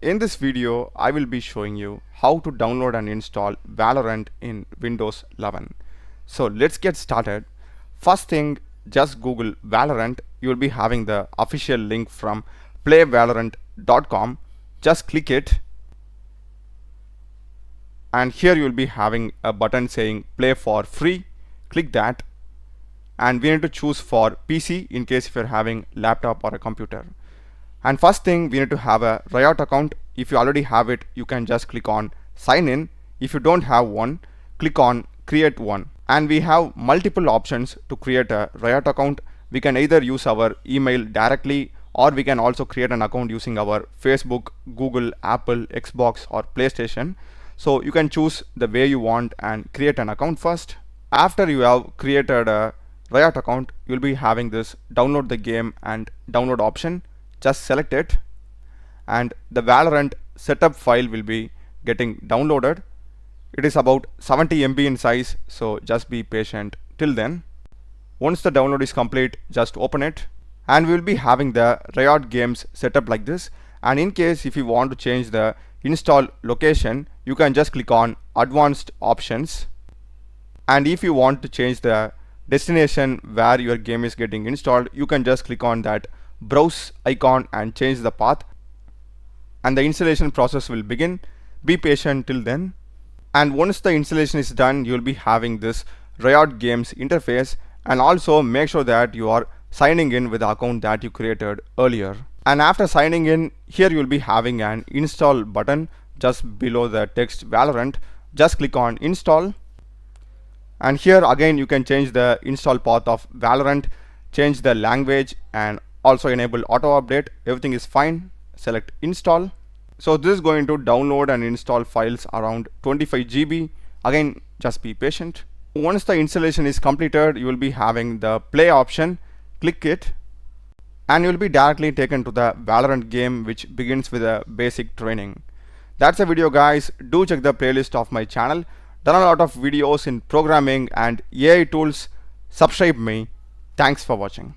In this video, I will be showing you how to download and install Valorant in Windows 11. So let's get started. First thing, just Google Valorant. You will be having the official link from playvalorant.com. Just click it, and here you will be having a button saying play for free. Click that, and we need to choose for PC in case if you're having laptop or a computer. And first thing, we need to have a Riot account. If you already have it, you can just click on sign in. If you don't have one, click on create one. And we have multiple options to create a Riot account. We can either use our email directly, or we can also create an account using our Facebook, Google, Apple, Xbox or PlayStation. So you can choose the way you want and create an account first. After you have created a Riot account, you'll be having this download the game and download option. Just select it, and the Valorant setup file will be getting downloaded. It is about 70 MB in size, so just be patient till then. Once the download is complete, just open it, and we will be having the Riot games set up like this. And in case if you want to change the install location, you can just click on advanced options. And if you want to change the destination where your game is getting installed, you can just click on that browse icon and change the path, and the installation process will begin. Be patient till then. And once the installation is done, you will be having this Riot games interface. And also make sure that you are signing in with the account that you created earlier. And after signing in, here you will be having an install button just below the text Valorant. Just click on install, and here again you can change the install path of Valorant, change the language, and also enable auto update. Everything is fine. Select install. So this is going to download and install files around 25 GB. Again, just be patient. Once the installation is completed, you will be having the play option. Click it, and you will be directly taken to the Valorant game, which begins with a basic training. That's the video, guys. Do check the playlist of my channel. There are a lot of videos in programming and AI tools. Subscribe me. Thanks for watching.